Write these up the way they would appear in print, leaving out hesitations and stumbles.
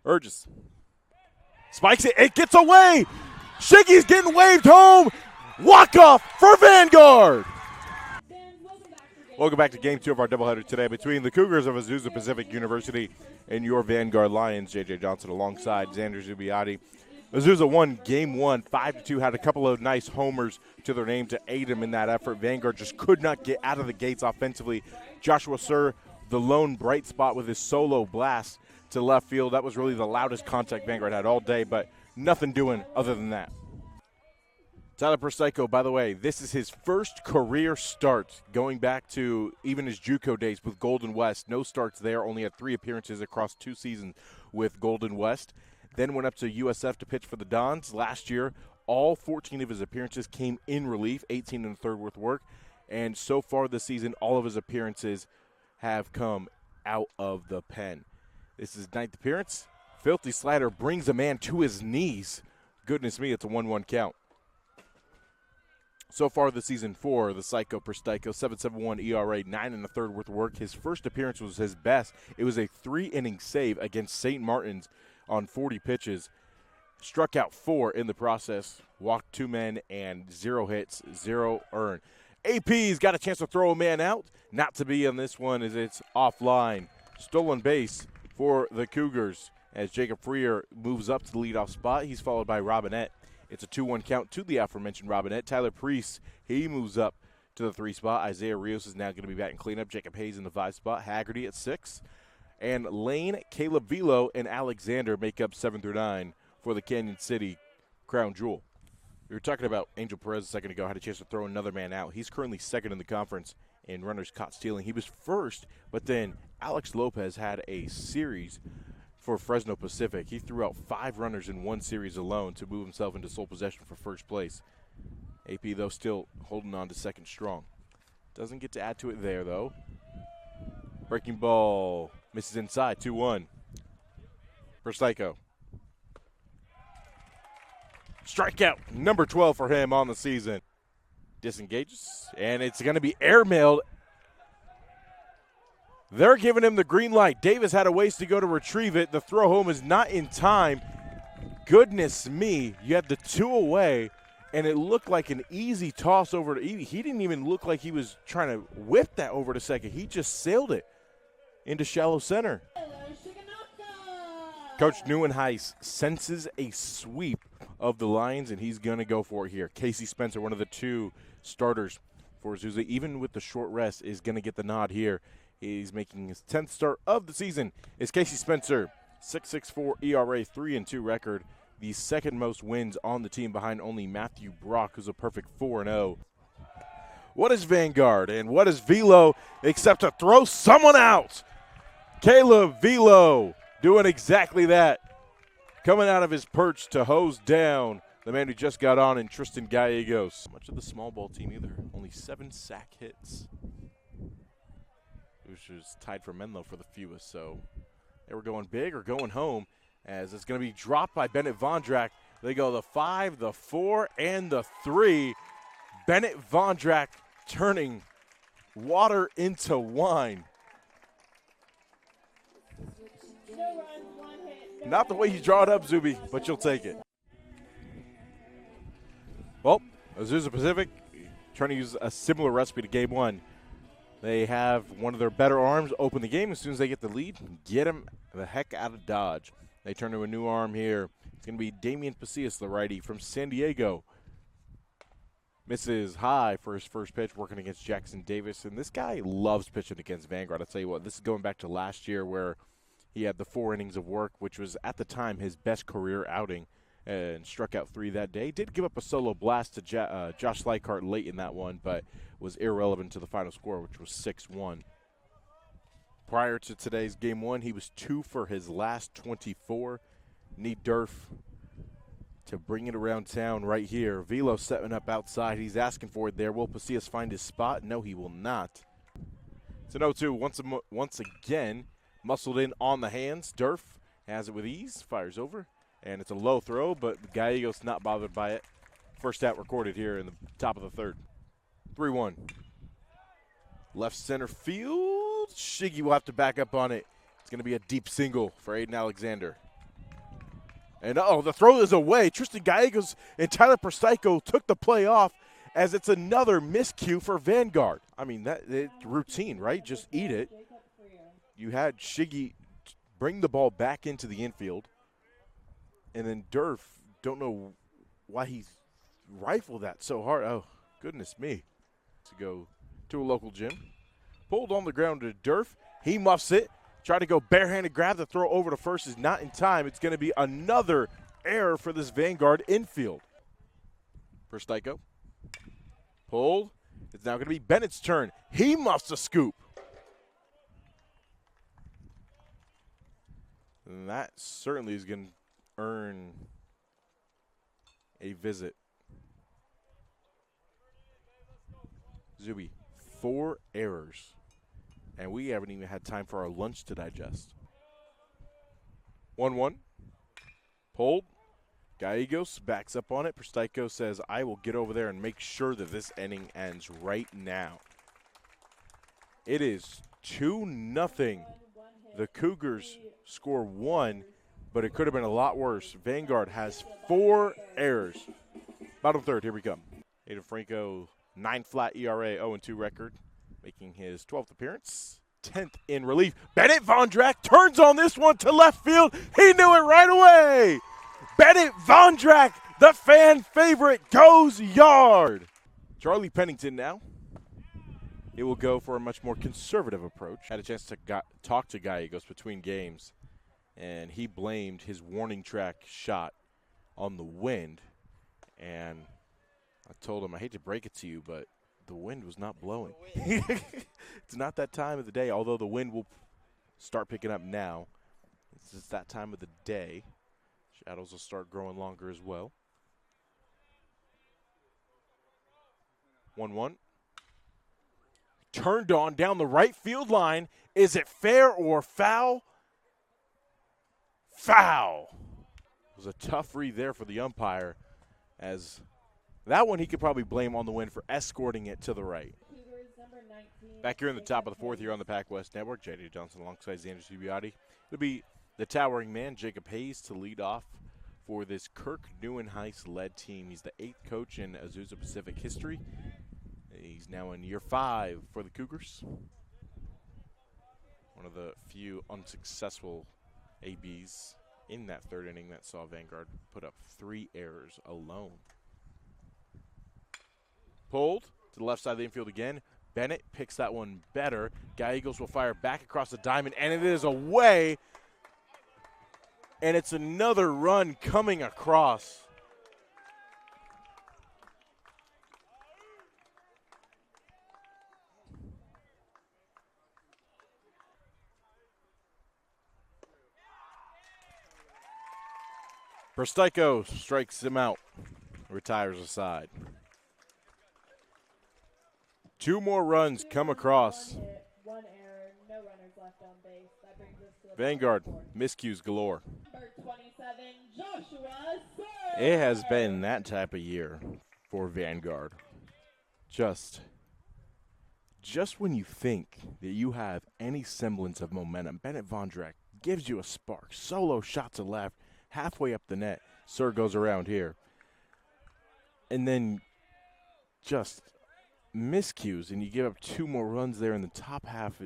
Urges. Spikes it. It gets away. Shiggy's getting waved home. Walk off for Vanguard. Welcome back to Game 2 of our doubleheader today between the Cougars of Azusa Pacific University and your Vanguard Lions. J.J. Johnson alongside Xander Zubiotti. Azusa won Game 1, 5-2, had a couple of nice homers to their name to aid them in that effort. Vanguard just could not get out of the gates offensively. Joshua Sir, the lone bright spot with his solo blast to left field. That was really the loudest contact Vanguard had all day, but nothing doing other than that. Tyler Persico, by the way, this is his first career start going back to even his JUCO days with Golden West. No starts there, only had 3 appearances across 2 seasons with Golden West. Then went up to USF to pitch for the Dons. Last year, all 14 of his appearances came in relief, 18 in the third with work. And so far this season, all of his appearances have come out of the pen. This is his 9th appearance. Filthy slider brings a man to his knees. Goodness me, it's a 1-1 count. So far this season for the Psycho Perstico, 7.71 ERA, 9 in the third worth of work. His first appearance was his best. It was a 3-inning save against St. Martin's on 40 pitches. Struck out 4 in the process, walked 2 men, and 0 hits, 0 earned. AP's got a chance to throw a man out. Not to be on this one as it's offline. Stolen base for the Cougars as Jacob Freer moves up to the leadoff spot. He's followed by Robinette. It's a 2-1 count to the aforementioned Robinette. Tyler Priest, he moves up to the 3 spot. Isaiah Rios is now going to be batting cleanup. Jacob Hayes in the 5 spot. Haggerty at 6. And Lane, Caleb Velo, and Alexander make up 7 through 9 for the Canyon City Crown Jewel. We were talking about Angel Perez a second ago. Had a chance to throw another man out. He's currently 2nd in the conference in runners caught stealing. He was 1st, but then Alex Lopez had a series for Fresno Pacific. He threw out 5 runners in 1 series alone to move himself into sole possession for first place. AP, though, still holding on to 2nd strong. Doesn't get to add to it there, though. Breaking ball misses inside, 2-1. Persico. Strikeout, number 12 for him on the season. Disengages, and it's going to be airmailed. They're giving him the green light. Davis had a ways to go to retrieve it. The throw home is not in time. Goodness me, you had the 2 away, and it looked like an easy toss over to Evie. He didn't even look like he was trying to whip that over to second. He just sailed it into shallow center. Coach Neuenheis senses a sweep of the Lions, and he's going to go for it here. Casey Spencer, one of the 2 starters for Azusa, even with the short rest, is going to get the nod here. He's making his 10th start of the season. Is Casey Spencer, 6.64 ERA, 3-2 record, the 2nd most wins on the team behind only Matthew Brock, who's a perfect 4-0. What is Vanguard and what is Velo except to throw someone out? Caleb Velo doing exactly that. Coming out of his perch to hose down the man who just got on in Tristan Gallegos. Much of the small ball team either. Only 7 sack hits, which was tied for Menlo for the fewest. So they were going big or going home as it's going to be dropped by Bennett Vondrak. They go the 5, the 4, and the 3. Bennett Vondrak turning water into wine. Not the way you draw it up, Zuby, but you'll take it. Well, Azusa Pacific trying to use a similar recipe to Game 1. They have one of their better arms open the game as soon as they get the lead. Get him the heck out of Dodge. They turn to a new arm here. It's going to be Damian Pasillas, the righty from San Diego. Misses high for his first pitch, working against Jackson Davis. And this guy loves pitching against Vanguard. I'll tell you what, this is going back to last year where he had the 4 innings of work, which was at the time his best career outing, and struck out 3 that day. Did give up a solo blast to Josh Leichhardt late in that one, but was irrelevant to the final score, which was 6-1. Prior to today's Game 1, he was 2 for his last 24. Need Durf to bring it around town right here. Velo setting up outside. He's asking for it there. Will Pasillas find his spot? No, he will not. It's an 0-2 once again. Muscled in on the hands. Durf has it with ease. Fires over. And it's a low throw, but Gallegos not bothered by it. First out recorded here in the top of the 3rd. 3-1. Left center field. Shiggy will have to back up on it. It's going to be a deep single for Aiden Alexander. And the throw is away. Tristan Gallegos and Tyler Prostyko took the play off as it's another miscue for Vanguard. I mean, it's routine, right? Just eat it. You had Shiggy bring the ball back into the infield. And then Durf, don't know why he rifled that so hard. Oh, goodness me. To go to a local gym. Pulled on the ground to Durf. He muffs it. Try to go barehanded, grab the throw over to first is not in time. It's going to be another error for this Vanguard infield. Prostyko. Pulled. It's now going to be Bennett's turn. He muffs a scoop. And that certainly is going to earn a visit. Zuby, 4 errors. And we haven't even had time for our lunch to digest. 1-1. Pulled. Gallegos backs up on it. Prostyko says, I will get over there and make sure that this inning ends right now. It is 2-0. The Cougars score 1, but it could have been a lot worse. Vanguard has 4 errors. Bottom third, here we come. Aiden Franco, 9 flat ERA, 0-2 record. Making his 12th appearance, 10th in relief. Bennett Vondrak turns on this one to left field. He knew it right away. Bennett Vondrak, the fan favorite, goes yard. Charlie Pennington now. It will go for a much more conservative approach. Had a chance to talk to Gallegos between games, and he blamed his warning track shot on the wind. And I told him, I hate to break it to you, but the wind was not blowing. It's not that time of the day, although the wind will start picking up now. It's that time of the day. Shadows will start growing longer as well. 1-1. Turned on down the right field line. Is it fair or foul? Foul. It was a tough read there for the umpire, as that one he could probably blame on the wind for escorting it to the right. Back here in the top of the 4th here on the Pac West Network, J.D. Johnson alongside Xander Subiati. It'll be the towering man, Jacob Hayes, to lead off for this Kirk Neuenhuis-led team. He's the 8th coach in Azusa Pacific history. He's now in year 5 for the Cougars. One of the few unsuccessful ABs in that 3rd inning that saw Vanguard put up 3 errors alone. Pulled to the left side of the infield again. Bennett picks that one better. Gallegos will fire back across the diamond, and it is away. And it's another run coming across. Prostyko strikes him out, retires aside. 2 more runs come across. One error, no runners left on base. That brings us to the Vanguard, miscues galore. number 27, Joshua Sir. It has been that type of year for Vanguard. Just when you think that you have any semblance of momentum, Bennett Vondrak gives you a spark. Solo shot to left, halfway up the net. Sir goes around here. And then just miscues, and you give up 2 more runs there in the top half.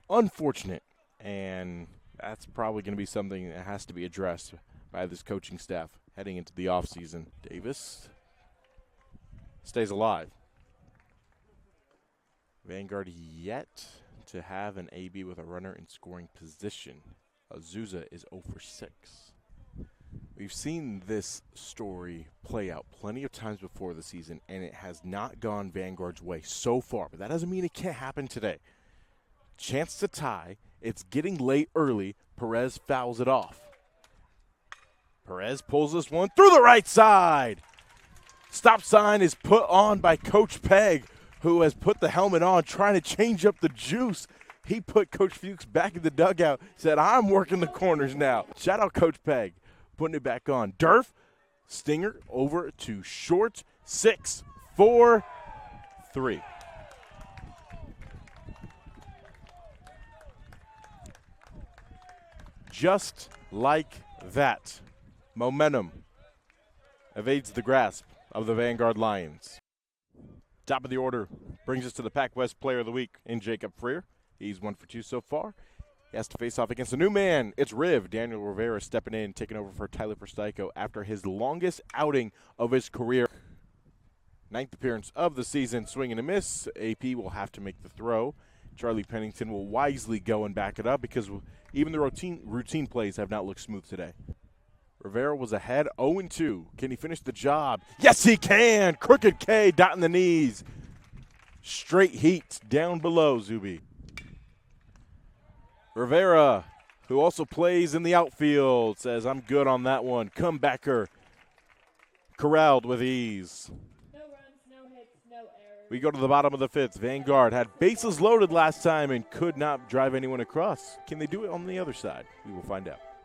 Unfortunate, and that's probably going to be something that has to be addressed by this coaching staff heading into the offseason. Davis stays alive. Vanguard yet to have an AB with a runner in scoring position. Azusa is 0 for 6. We've seen this story play out plenty of times before the season, and it has not gone Vanguard's way so far. But that doesn't mean it can't happen today. Chance to tie. It's getting late early. Perez fouls it off. Perez pulls this one through the right side. Stop sign is put on by Coach Pegg, who has put the helmet on, trying to change up the juice. He put Coach Fuchs back in the dugout, said, I'm working the corners now. Shout out Coach Pegg, putting it back on. Durf, Stinger over to short, 6, 4, 3. Just like That momentum evades the grasp of the Vanguard Lions. Top of the order brings us to the Pac West Player of the Week in Jacob Freer. He's 1 for 2 so far. He has to face off against a new man. It's Riv. Daniel Rivera stepping in, taking over for Tyler Prostyko after his longest outing of his career. 9th appearance of the season, swing and a miss. AP will have to make the throw. Charlie Pennington will wisely go and back it up because even the routine plays have not looked smooth today. Rivera was ahead 0-2. Can he finish the job? Yes, he can. Crooked K dotting the knees. Straight heat down below, Zuby. Rivera, who also plays in the outfield, says, I'm good on that one. Comebacker corralled with ease. No runs, no hits, no errors. We go to the bottom of the 5th. Vanguard had bases loaded last time and could not drive anyone across. Can they do it on the other side? We will find out.